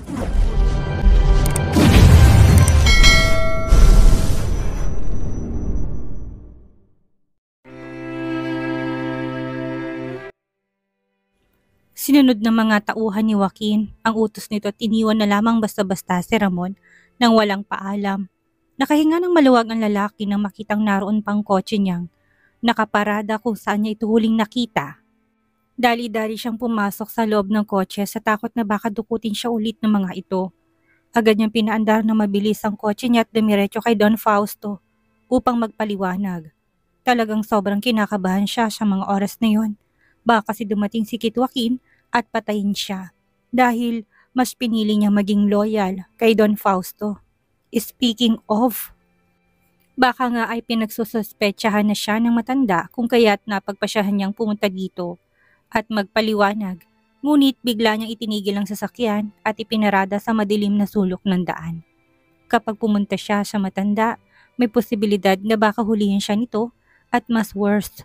Sinunod ng mga tauhan ni Joaquin ang utos nito at iniwan na lamang basta-basta si Ramon nang walang paalam. Nakahinga ng maluwag ang lalaki nang makitang naroon pang kotse niyang nakaparada kung saan niya ito huling nakita. Dali-dali siyang pumasok sa loob ng kotse sa takot na baka dukutin siya ulit ng mga ito. Agad niyang pinaandar na mabilis ang kotse niya at dumiretso kay Don Fausto upang magpaliwanag. Talagang sobrang kinakabahan siya sa mga oras na yon. Baka kasi dumating si Kit Joaquin at patayin siya dahil mas pinili niya maging loyal kay Don Fausto. Speaking of, baka nga ay pinagsususpetsahan na siya ng matanda kung kaya't napagpasyahan niyang pumunta dito at magpaliwanag. Ngunit bigla niyang itinigil ang sasakyan at ipinarada sa madilim na sulok ng daan. Kapag pumunta siya sa matanda, may posibilidad na baka hulihin siya nito at mas worst,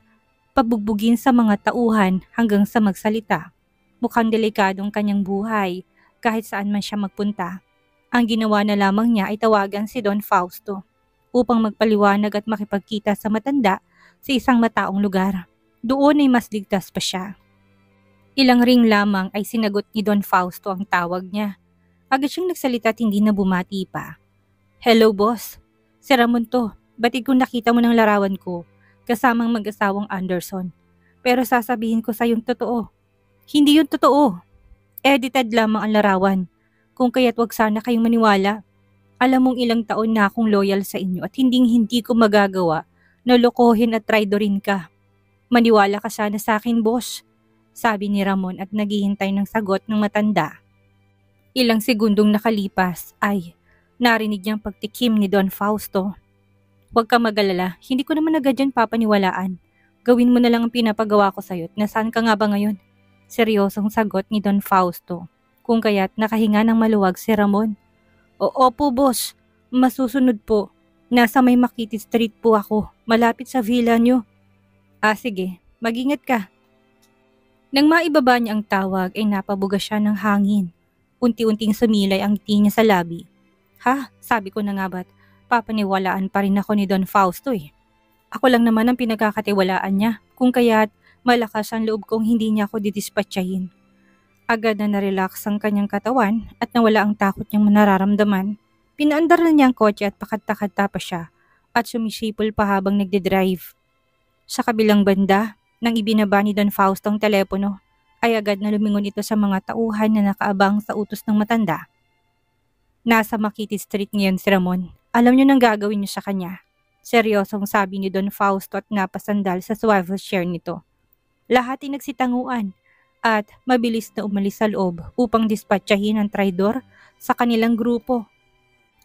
pabugbugin sa mga tauhan hanggang sa magsalita. Mukhang delikadong kanyang buhay kahit saan man siya magpunta. Ang ginawa na lamang niya ay tawagan si Don Fausto upang magpaliwanag at makipagkita sa matanda sa isang mataong lugar. Doon ay mas ligtas pa siya. Ilang ring lamang ay sinagot ni Don Fausto ang tawag niya. Agad siyang nagsalita at hindi na bumati pa. "Hello boss, si Ramon to. Batid kung nakita mo ng larawan ko kasamang mag-asawang Anderson. Pero sasabihin ko sa yung totoo. Hindi yun totoo. Edited lamang ang larawan. Kung kaya't wag sana kayong maniwala. Alam mong ilang taon na akong loyal sa inyo at hindi ko magagawa na lokohin at traidorin ka. Maniwala ka sana sa akin, boss," sabi ni Ramon at naghihintay ng sagot ng matanda. Ilang segundong nakalipas ay narinig niyang pagtikim ni Don Fausto. "Huwag ka mag-alala, hindi ko naman agad yan papaniwalaan. Gawin mo na lang ang pinapagawa ko sa'yo at nasaan ka nga ba ngayon?" Seryosong sagot ni Don Fausto. Kung kaya't nakahinga ng maluwag si Ramon. Opo boss, masusunod po. Nasa May Makiti Street po ako, malapit sa villa niyo." Sige, mag-ingat ka." Nang maibaba niya ang tawag ay napabuga siya ng hangin. Unti-unting sumilay ang ngiti niya sa labi. Sabi ko na nga ba't papaniwalaan pa rin ako ni Don Fausto eh. Ako lang naman ang pinagkakatiwalaan niya, kung kaya't malakas ang loob kong hindi niya ako didispatchahin. Agad na narelax ang kanyang katawan at nawala ang takot niyang nararamdaman. Pinaandar na niya ang kotse at pakadta-kadta pa siya at sumisipol pa habang nagdidrive. Sa kabilang banda, nang ibinaba ni Don Fausto ang telepono, ay agad na lumingon ito sa mga tauhan na nakaabang sa utos ng matanda. Nasa Makiti Street ngayon si Ramon. Alam niyo nang gagawin niyo sa kanya. Seryosong sabi ni Don Fausto at napasandal sa swivel chair nito. Lahat ay nagsitanguan at mabilis na umalis sa loob upang dispatchahin ang traidor sa kanilang grupo.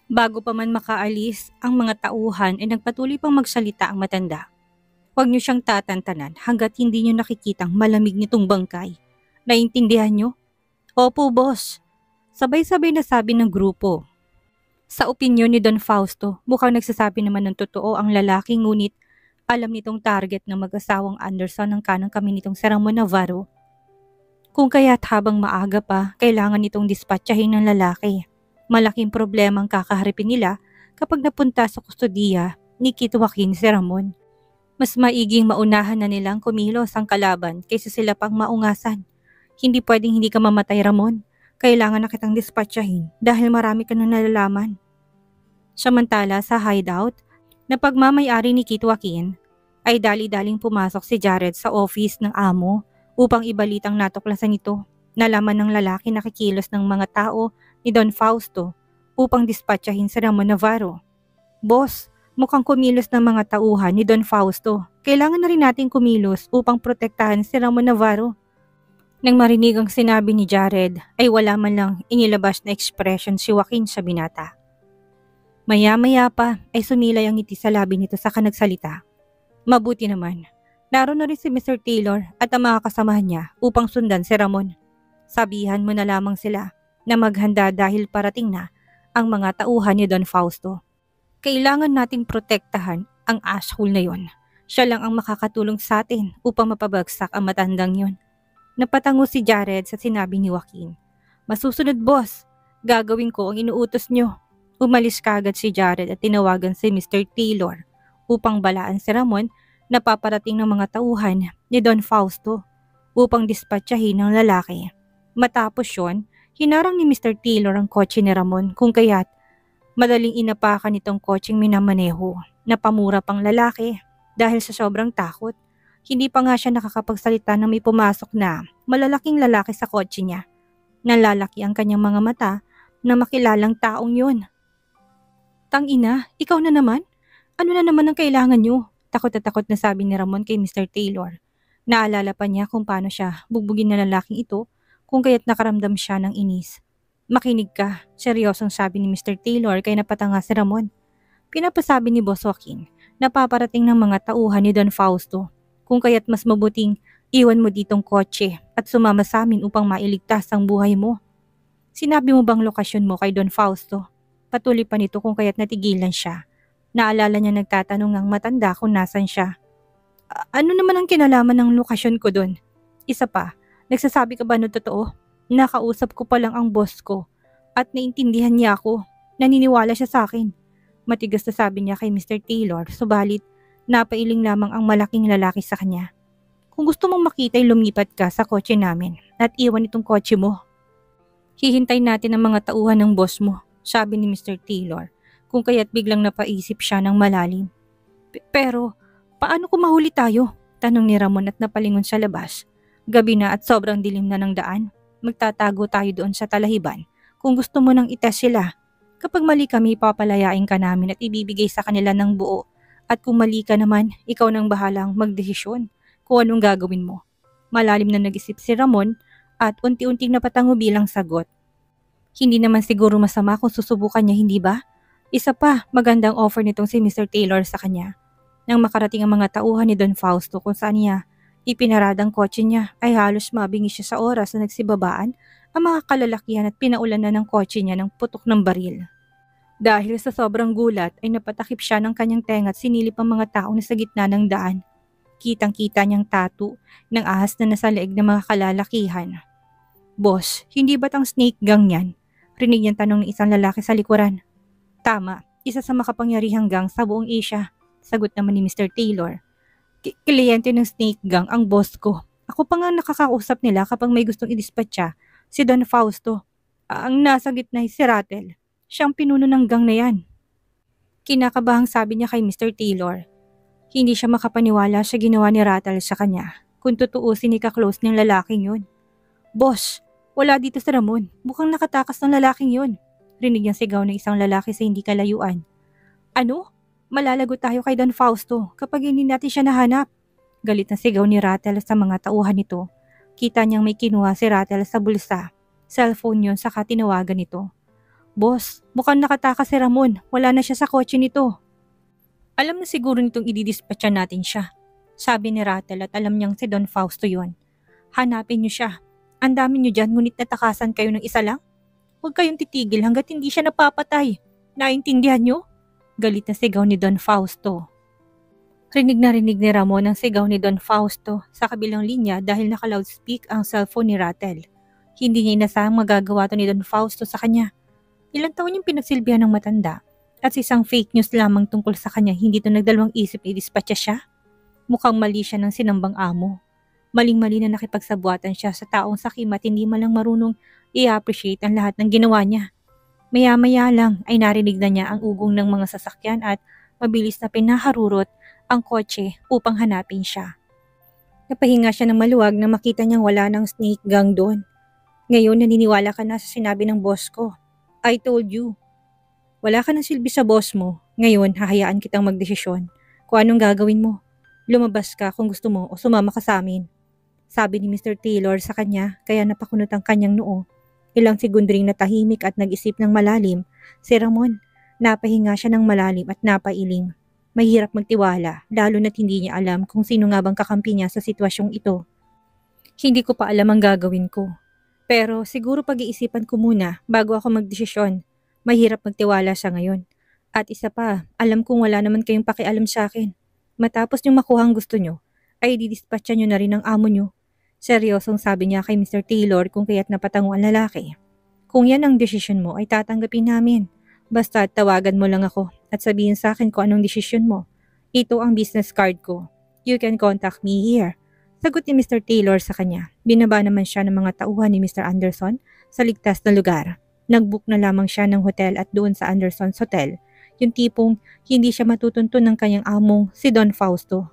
Bago pa man makaalis, ang mga tauhan ay nagpatuloy pang magsalita ang matanda. "Huwag niyo siyang tatantanan hanggat hindi niyo nakikitang malamig nitong bangkay. Naintindihan niyo?" "Opo boss," sabay-sabay na sabi ng grupo. Sa opinyon ni Don Fausto, mukhang nagsasabi naman ng totoo ang lalaki ngunit alam nitong target ng mag-asawang Anderson ang kanang kami nitong si Ramon Navarro. Kung kaya't habang maaga pa, kailangan nitong dispatchahin ng lalaki. Malaking problema ang kakaharipin nila kapag napunta sa kustodiya ni Kit Joaquin si Ramon. Mas maiging maunahan na nilang kumilos ang kalaban kaysa sila pang maungasan. Hindi pwedeng hindi ka mamatay, Ramon. Kailangan na kitang dispatchahin dahil marami ka na nalalaman. Samantala sa hideout, na pagmamayari ni Kit Joaquin, ay dali-daling pumasok si Jared sa office ng amo upang ibalitang natuklasan nito. Nalaman ng lalaki na kikilos ng mga tao ni Don Fausto upang dispatchahin si Ramon Navarro. "Boss, mukhang kumilos ng mga tauhan ni Don Fausto. Kailangan na rin nating kumilos upang protektahan si Ramon Navarro." Nang marinig ang sinabi ni Jared, ay wala man lang inilabas na expression si Joaquin sa binata. Maya-maya pa ay sumilay ang ngiti sa labi nito sa kanagsalita. "Mabuti naman. Naroon na rin si Mr. Taylor at ang mga kasamahan niya upang sundan si Ramon. Sabihan mo na lamang sila na maghanda dahil parating na ang mga tauhan ni Don Fausto. Kailangan nating protektahan ang asshole na yon. Siya lang ang makakatulong sa atin upang mapabagsak ang matandang yon." Napatango si Jared sa sinabi ni Joaquin. "Masusunod boss, Gagawin ko ang inuutos nyo. Umalis kaagad si Jared at tinawagan si Mr. Taylor upang balaan si Ramon na paparating ng mga tauhan ni Don Fausto upang dispatchahin ng lalaki. Matapos yon, hinarang ni Mr. Taylor ang kotse ni Ramon kung kaya't madaling inapakan itong kotseng minamaneho na pamura pang lalaki dahil sa sobrang takot. Hindi pa nga siya nakakapagsalita na may pumasok na malalaking lalaki sa kotse niya. Nalalaki ang kanyang mga mata na makilalang taong yun. Tangina, ikaw na naman? Ano na naman ang kailangan nyo? Takot na takot na sabi ni Ramon kay Mr. Taylor. Naalala pa niya kung paano siya bugbugin na lalaking ito kung kaya't nakaramdam siya ng inis. Makinig ka, seryosong sabi ni Mr. Taylor kay napatanga si Ramon. Pinapasabi ni Boss Joaquin na paparating ng mga tauhan ni Don Fausto kung kaya't mas mabuting iwan mo ditong kotse at sumama sa amin upang mailigtas ang buhay mo. Sinabi mo bang lokasyon mo kay Don Fausto? Patuloy pa nito kung kaya't natigilan siya. Naalala niya nagtatanong ng matanda kung nasan siya. Ano naman ang kinalaman ng lokasyon ko doon? Isa pa, nagsasabi ka ba ng totoo? Nakausap ko pa lang ang boss ko at naintindihan niya ako. Naniniwala siya sa akin. Matigas na sabi niya kay Mr. Taylor, subalit napailing lamang ang malaking lalaki sa kanya. Kung gusto mong makita'y lumipat ka sa kotse namin at iwan itong kotse mo. Hihintay natin ang mga tauhan ng boss mo, sabi ni Mr. Taylor, kung kaya't biglang napaisip siya ng malalim. Pero, paano kung mahuli tayo? Tanong ni Ramon at napalingon sa labas. Gabi na at sobrang dilim na ng daan. Magtatago tayo doon sa talahiban. Kung gusto mo nang itas sila, kapag mali kami, papalayain ka namin at ibibigay sa kanila ng buo. At kung mali ka naman, ikaw nang bahalang magdesisyon kung anong gagawin mo. Malalim na nag-isip si Ramon at unti-unting napatango bilang sagot. Hindi naman siguro masama kung susubukan niya, hindi ba? Isa pa, magandang offer nitong si Mr. Taylor sa kanya. Nang makarating ang mga tauhan ni Don Fausto kung saan niya ipinaradang kotse niya, ay halos mabingi siya sa oras na nagsibabaan ang mga kalalakihan at pinaulan na ng kotse niya ng putok ng baril. Dahil sa sobrang gulat ay napatakip siya ng kanyang tenga at sinilip ang mga tao na sa gitna ng daan. Kitang-kita niyang tattoo ng ahas na nasa leeg ng mga kalalakihan. Boss, hindi ba't ang snake gang yan? Rinig niyang tanong ng isang lalaki sa likuran. Tama, isa sa makapangyarihang gang sa buong Asia, sagot naman ni Mr. Taylor. Kliyente ng snake gang ang boss ko. Ako pa nga nakakausap nila kapag may gustong idispatcha, si Don Fausto. Ang nasa gitna ay si Rattle. Siyang pinuno ng gang na yan. Kinakabahang sabi niya kay Mr. Taylor. Hindi siya makapaniwala sa ginawa ni Rattle sa kanya. Kung tutuusin ni ka-close ng lalaking yun. Boss, wala dito sa Ramon. Mukhang nakatakas ng lalaking yun. Rinig niyang sigaw ng isang lalaki sa hindi kalayuan. Ano? Malalago tayo kay Don Fausto kapag hindi natin siya nahanap. Galit na sigaw ni Rattle sa mga tauhan nito. Kita niyang may kinuha si Rattle sa bulsa. Cellphone yon saka tinawagan nito. Boss, mukhang nakatakas si Ramon. Wala na siya sa kotse nito. Alam na siguro nitong ididispatcha natin siya. Sabi ni Rattle at alam niyang si Don Fausto yon. Hanapin niyo siya. Ang dami niyo dyan ngunit natakasan kayo ng isa lang. Huwag kayong titigil hanggat hindi siya napapatay. Naintindihan niyo? Galit na sigaw ni Don Fausto. Rinig na rinig ni Ramon ang sigaw ni Don Fausto sa kabilang linya dahil naka-loudspeak ang cellphone ni Rattle. Hindi niya inasahang magagawa to ni Don Fausto sa kanya. Ilang taon yung pinagsilbihan ng matanda at sa isang fake news lamang tungkol sa kanya hindi to nagdalawang isip na idispatcha siya. Mukhang mali siya ng sinambang amo. Maling-mali na nakipagsabuatan siya sa taong sakim at hindi malang marunong i-appreciate ang lahat ng ginawa niya. Maya-maya lang ay narinig na niya ang ugong ng mga sasakyan at mabilis na pinaharurot ang kotse upang hanapin siya. Napahinga siya ng maluwag na makita niyang wala ng snake gang doon. Ngayon naniniwala ka na sa sinabi ng boss ko. I told you. Wala ka ng silbi sa boss mo. Ngayon hahayaan kitang magdesisyon kung anong gagawin mo. Lumabas ka kung gusto mo o sumama ka sa amin. Sabi ni Mr. Taylor sa kanya kaya napakunot ang kanyang noo. Ilang segundo ring natahimik at nag-isip ng malalim, si Ramon. Napahinga siya ng malalim at napailing. Mahirap magtiwala, lalo na't hindi niya alam kung sino nga bang kakampi niya sa sitwasyong ito. Hindi ko pa alam ang gagawin ko. Pero siguro pag-iisipan ko muna bago ako magdesisyon. Mahirap magtiwala sa ngayon. At isa pa, alam kong wala naman kayong pakialam sa akin. Matapos niyong makuha ang gusto niyo, ay didispatcha niyo na rin ang amo niyo. Seryosong sabi niya kay Mr. Taylor kung kaya't napatango ang lalaki. Kung yan ang desisyon mo ay tatanggapin namin. Basta tawagan mo lang ako at sabihin sa akin kung anong desisyon mo. Ito ang business card ko. You can contact me here. Sagot ni Mr. Taylor sa kanya. Binaba naman siya ng mga tauhan ni Mr. Anderson sa ligtas na lugar. Nag-book na lamang siya ng hotel at doon sa Anderson's Hotel. Yung tipong hindi siya matutuntun ng kanyang among si Don Fausto.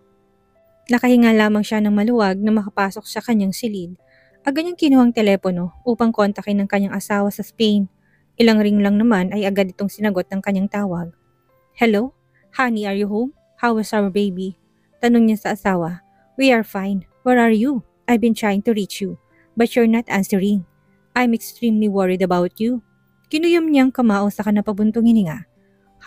Nakahinga lamang siya ng maluwag na makapasok sa kanyang silid. Agad niyang kinuha ang telepono upang kontakin ng kanyang asawa sa Spain. Ilang ring lang naman ay agad itong sinagot ng kanyang tawag. Hello? Honey, are you home? How was our baby? Tanong niya sa asawa. We are fine. Where are you? I've been trying to reach you, but you're not answering. I'm extremely worried about you. Kinuyom niyang kamao sa kanapabuntong hininga.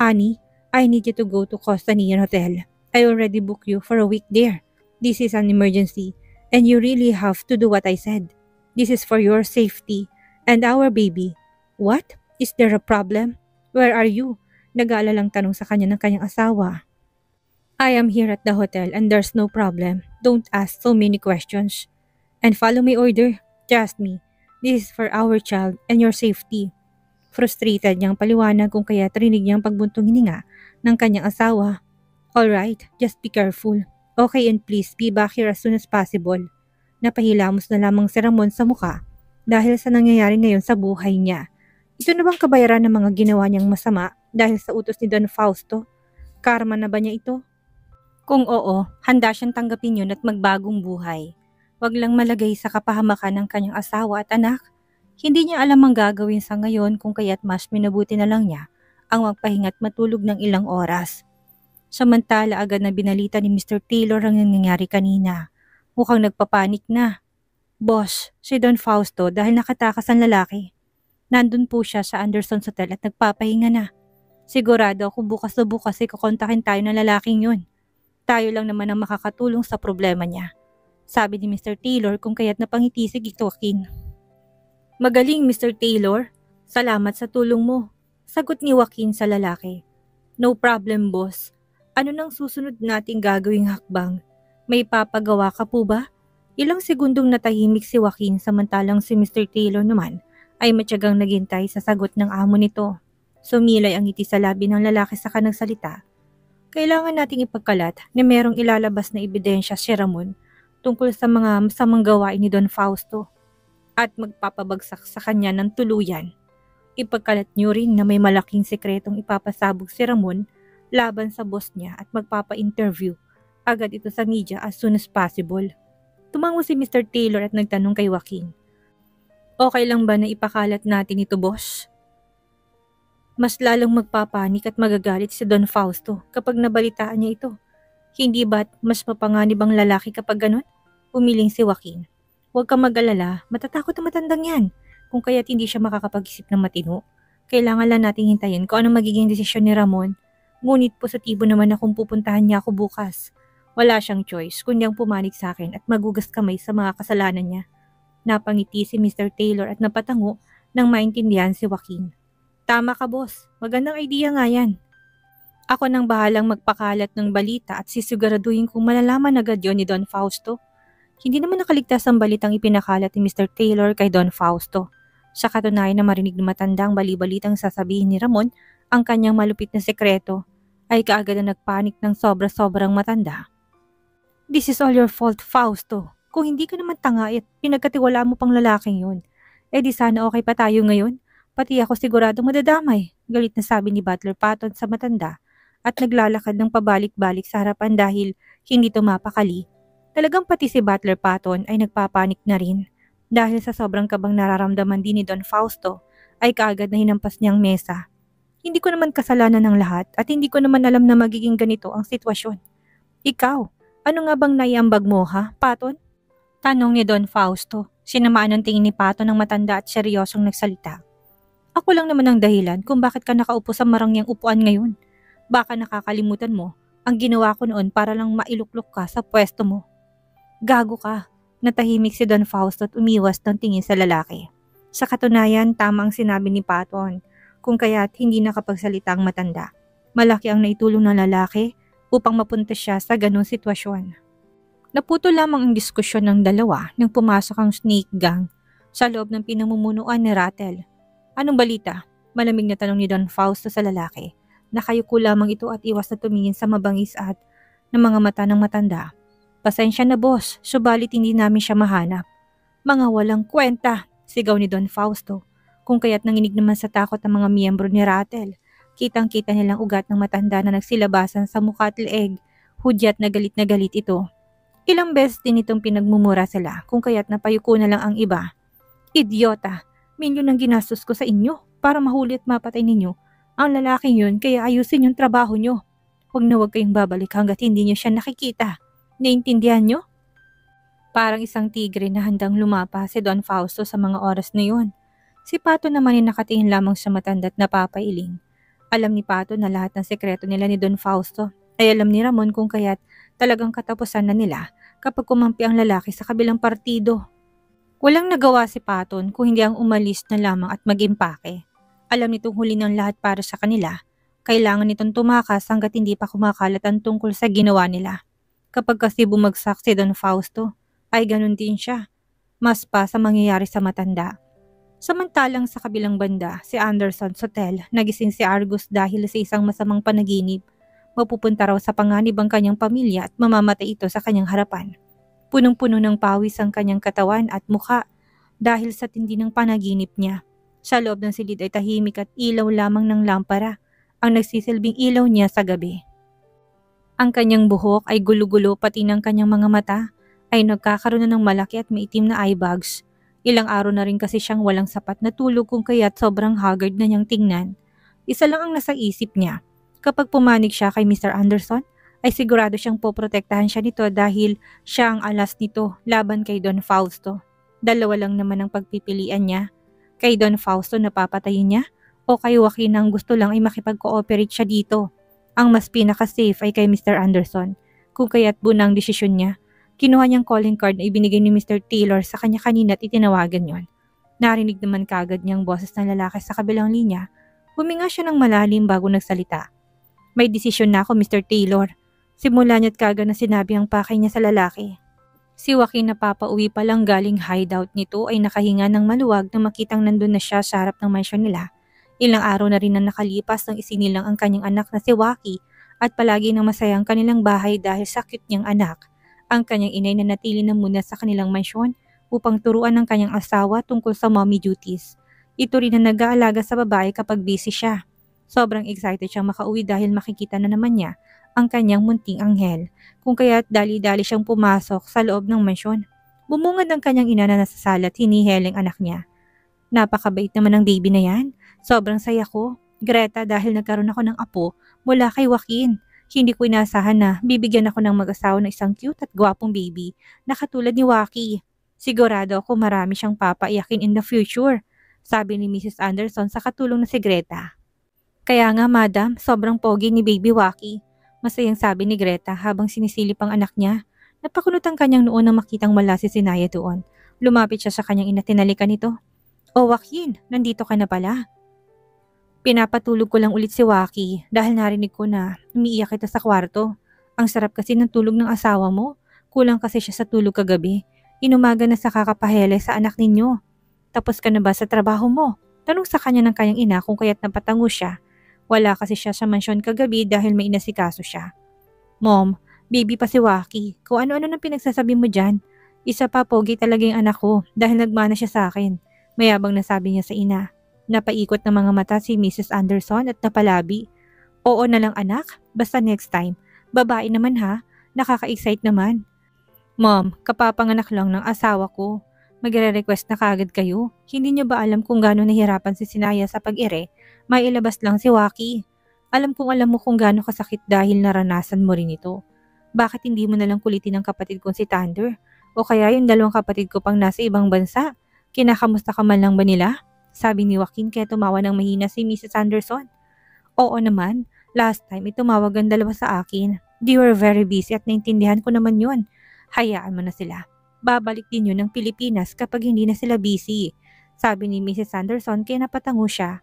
Honey, I need you to go to Costanera Hotel. I already booked you for a week there. This is an emergency, and you really have to do what I said. This is for your safety and our baby. What? Is there a problem? Where are you? Nag-aalalang tanong sa kanya ng kanyang asawa. I am here at the hotel and there's no problem. Don't ask so many questions. And follow my order. Trust me. This is for our child and your safety. Frustrated niyang paliwanag kung kaya trinig niyang pagbuntong hininga ng kanyang asawa. Alright, just be careful. Okay, and please be back here as soon as possible. Napahilamos na lamang si Ramon sa muka dahil sa nangyayari ngayon sa buhay niya. Ito na bang kabayaran ng mga ginawa niyang masama dahil sa utos ni Don Fausto? Karma na ba niya ito? Kung oo, handa siyang tanggapin yun at magbagong buhay. Wag lang malagay sa kapahamakan ng kanyang asawa at anak. Hindi niya alam ang gagawin sa ngayon kung kaya't mas minabuti na lang niya ang magpahinga at matulog ng ilang oras. Samantala agad na binalita ni Mr. Taylor ang nangyayari kanina. Mukhang nagpapanik na. Boss, si Don Fausto dahil nakatakas ang lalaki. Nandun po siya sa Anderson's Hotel at nagpapahinga na. Sigurado ako bukas na bukas ay kukontakin tayo ng lalaking yun. Tayo lang naman ang makakatulong sa problema niya. Sabi ni Mr. Taylor kung kaya't napangiti si Joaquin. Magaling Mr. Taylor. Salamat sa tulong mo. Sagot ni Joaquin sa lalaki. No problem boss. Ano nang susunod nating gagawing hakbang? May papagawa ka po ba? Ilang segundong natahimik si Joaquin samantalang si Mr. Taylor naman ay matyagang naghintay sa sagot ng amo nito. Sumilay ang ngiti sa labi ng lalaki sa kanang salita. Kailangan nating ipagkalat na merong ilalabas na ebidensya si Ramon tungkol sa mga masamang gawain ni Don Fausto at magpapabagsak sa kanya ng tuluyan. Ipagkalat niyo rin na may malaking sekretong ipapasabog si Ramon laban sa boss niya at magpapa-interview agad ito sa media as soon as possible. Tumango si Mr. Taylor at nagtanong kay Joaquin. Okay lang ba na ipakalat natin ito boss? Mas lalong magpapanik at magagalit si Don Fausto kapag nabalitaan niya ito. Hindi ba't mas mapanganib ang lalaki kapag ganun? Umiling si Joaquin. Huwag kang mag-alala, matatakot ang matandang yan. Kung kaya't hindi siya makakapag-isip ng matino. Kailangan lang nating hintayin kung anong magiging desisyon ni Ramon. Ngunit positibo naman akong pupuntahan niya ako bukas. Wala siyang choice kundi ang pumanig sa akin at magugas kamay sa mga kasalanan niya. Napangiti si Mr. Taylor at napatango nang maintindihan si Joaquin. Tama ka boss, magandang idea nga yan. Ako nang bahalang magpakalat ng balita at sisiguraduhin kung malalaman agad yon ni Don Fausto. Hindi naman nakaligtas ang balitang ipinakalat ni Mr. Taylor kay Don Fausto. Sa katunayan na marinig ng matanda ang bali-balitang sasabihin ni Ramon ang kanyang malupit na sekreto, ay kaagad na nagpanik ng sobra-sobrang matanda. This is all your fault, Fausto. Kung hindi ka naman tanga at pinagkatiwala mo pang lalaking yun, di sana okay pa tayo ngayon. Pati ako siguradong madadamay, galit na sabi ni Butler Patton sa matanda at naglalakad ng pabalik-balik sa harapan dahil hindi tumapakali. Talagang pati si Butler Patton ay nagpapanik na rin dahil sa sobrang kabang nararamdaman din ni Don Fausto ay kaagad na hinampas niyang mesa. Hindi ko naman kasalanan ng lahat at hindi ko naman alam na magiging ganito ang sitwasyon. Ikaw, ano nga bang naiambag mo ha, Patton? Tanong ni Don Fausto. Sinamaan ng tingin ni Patton ng matanda at seryosong nagsalita. Ako lang naman ang dahilan kung bakit ka nakaupo sa marangyang upuan ngayon. Baka nakakalimutan mo ang ginawa ko noon para lang mailuklok ka sa pwesto mo. Gago ka. Natahimik si Don Fausto at umiwas ng tingin sa lalaki. Sa katunayan, tama ang sinabi ni Patton. Kung kaya't hindi nakapagsalita ang matanda. Malaki ang naitulong ng lalaki upang mapunta siya sa ganong sitwasyon. Naputo lamang ang diskusyon ng dalawa nang pumasok ang Snake Gang sa loob ng pinamumunuan ni Rattle. Anong balita? Malamig na tanong ni Don Fausto sa lalaki. Nakayuko lamang ito at iwas na tumingin sa mabangis at ng mga mata ng matanda. Pasensya na boss, subalit hindi namin siya mahanap. Mga walang kwenta, sigaw ni Don Fausto. Kung kaya't nanginig naman sa takot ang mga miyembro ni Rattel. Kitang-kita nilang ugat ng matanda na nagsilabasan sa mukha at leeg. Hudyat na galit ito. Ilang beses din itong pinagmumura sila kung kaya't napayuko na lang ang iba. Idiota, milyon ang ginastos ko sa inyo para mahuli at mapatay ninyo ang lalaking yun, kaya ayusin yung trabaho nyo. Huwag kayong babalik hanggat hindi nyo siya nakikita. Naintindihan nyo? Parang isang tigre na handang lumapa si Don Fausto sa mga oras na yun. Si Pato naman ay nakatingin lamang sa matanda't napapailing. Alam ni Pato na lahat ng sekreto nila ni Don Fausto ay alam ni Ramon kung kaya't talagang katapusan na nila kapag kumampi ang lalaki sa kabilang partido. Walang nagawa si Paton kung hindi ang umalis na lamang at mag-impake. Alam nitong huli ng lahat para sa kanila. Kailangan nitong tumakas hanggat hindi pa kumakalat ang tungkol sa ginawa nila. Kapag kasi bumagsak si Don Fausto, ay ganun din siya. Mas pa sa mangyayari sa matanda. Samantalang sa kabilang banda, si Anderson sa hotel, nagising si Argus dahil sa isang masamang panaginip. Mapupunta raw sa panganib ang kanyang pamilya at mamamatay ito sa kanyang harapan. Punong-puno ng pawis ang kanyang katawan at mukha dahil sa tindi ng panaginip niya. Sa loob ng silid ay tahimik at ilaw lamang ng lampara ang nagsisilbing ilaw niya sa gabi. Ang kanyang buhok ay gulo-gulo pati ng kanyang mga mata ay nagkakaroon na ng malaki at maitim na eye bags. Ilang araw na rin kasi siyang walang sapat na tulog kung kaya't sobrang haggard na niyang tingnan. Isa lang ang nasa isip niya. Kapag pumanig siya kay Mr. Anderson, ay sigurado siyang poprotektahan siya nito dahil siya ang alas nito laban kay Don Fausto. Dalawa lang naman ang pagpipilian niya. Kay Don Fausto napapatayin niya o kay Joaquin ang gusto lang ay makipag-cooperate siya dito. Ang mas pinaka-safe ay kay Mr. Anderson. Kung kaya't bunang desisyon niya, kinuha niyang calling card na ibinigay ni Mr. Taylor sa kanya kanina at itinawagan yon. Narinig naman kagad niyang boses ng lalaki sa kabilang linya. Huminga siya ng malalim bago nagsalita. May desisyon na ako, Mr. Taylor. Simula niya't kagad na sinabi ang pakay niya sa lalaki. Si Joaquin na papauwi pa lang galing hideout nito ay nakahinga ng maluwag na makitang nandun na siya sa harap ng mansyon nila. Ilang araw na rin na nakalipas nang isinilang ang kanyang anak na si Waki at palagi nang masaya ang kanilang bahay dahil sa cute niyang anak. Ang kanyang inay na natili na muna sa kanilang mansyon upang turuan ng kanyang asawa tungkol sa mommy duties. Ito rin na nag-aalaga sa babae kapag busy siya. Sobrang excited siyang makauwi dahil makikita na naman niya ang kanyang munting anghel, kung kaya't dali-dali siyang pumasok sa loob ng mansyon. Bumungad ang kanyang ina na nasa sala at hinihiling anak niya. Napakabait naman ng baby na yan. Sobrang saya ko, Greta, dahil nagkaroon ako ng apo mula kay Joaquin. Hindi ko inaasahan na bibigyan ako ng mag-asawa ng isang cute at gwapong baby na katulad ni Waki. Sigurado ako marami siyang papaiyakin in the future, sabi ni Mrs. Anderson sa katulong na si Greta. Kaya nga madam, sobrang pogi ni baby Waki. Masayang sabi ni Greta habang sinisilip ang anak niya. Napakunot ang kanyang noon nang makitang wala si Sinaya doon. Lumapit siya sa kanyang ina, tinalikan nito. O Joaquin, nandito ka na pala. Pinapatulog ko lang ulit si Waki dahil narinig ko na umiiyak ito sa kwarto. Ang sarap kasi ng tulog ng asawa mo. Kulang kasi siya sa tulog kagabi. Inumaga na sa kakapahele sa anak ninyo. Tapos ka na ba sa trabaho mo? Tanong sa kanya ng kanyang ina kung kaya't napatango siya. Wala kasi siya sa mansyon kagabi dahil may inasikaso siya. Mom, baby pa si Waki. Kung ano-ano nang pinagsasabi mo dyan. Isa pa, pogi talaga yung anak ko dahil nagmana siya sa akin. Mayabang nasabi niya sa ina. Napaikot ng mga mata si Mrs. Anderson at napalabi. Oo na lang anak, basta next time. Babae naman ha, nakaka-excite naman. Mom, kapapanganak lang ng asawa ko. Magre-request na kagad kayo. Hindi niyo ba alam kung gaano nahirapan si Sinaya sa pag-ire? May ilabas lang si Waki. Alam mo kung gaano kasakit dahil naranasan mo rin ito. Bakit hindi mo nalang kulitin ang kapatid kong si Thunder? O kaya yung dalawang kapatid ko pang nasa ibang bansa? Kinakamusta ka man lang ba nila? Sabi ni Joaquin kaya tumawa ng mahina si Mrs. Anderson. Oo naman, last time tumawag ang dalawa sa akin. They were very busy at naintindihan ko naman yun. Hayaan mo na sila. Babalik din yun ng Pilipinas kapag hindi na sila busy. Sabi ni Mrs. Anderson kaya napatango siya.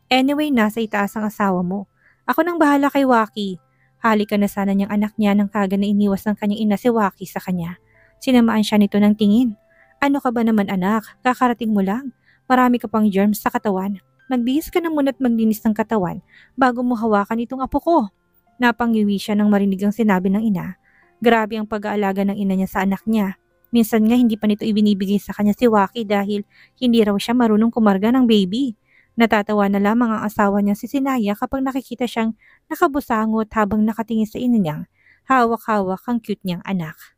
Anyway, nasa itaas ang asawa mo. Ako nang bahala kay Waki. Halika na sana niyang anak niya nang kaga na iniwas ng kanyang ina si Waki sa kanya. Sinamaan siya nito ng tingin. Ano ka ba naman anak? Kakarating mo lang. Marami ka pang germs sa katawan. Magbihis ka na muna't maglinis ng katawan bago mo hawakan itong apo ko. Napangiwi siya nang marinig ang sinabi ng ina. Grabe ang pag-aalaga ng ina niya sa anak niya. Minsan nga hindi pa nito ibinibigay sa kanya si Waki dahil hindi raw siya marunong kumarga ng baby. Natatawa na lamang ang asawa niya si Sinaya kapag nakikita siyang nakabusangot habang nakatingin sa ina niyang hawak-hawak ang cute niyang anak.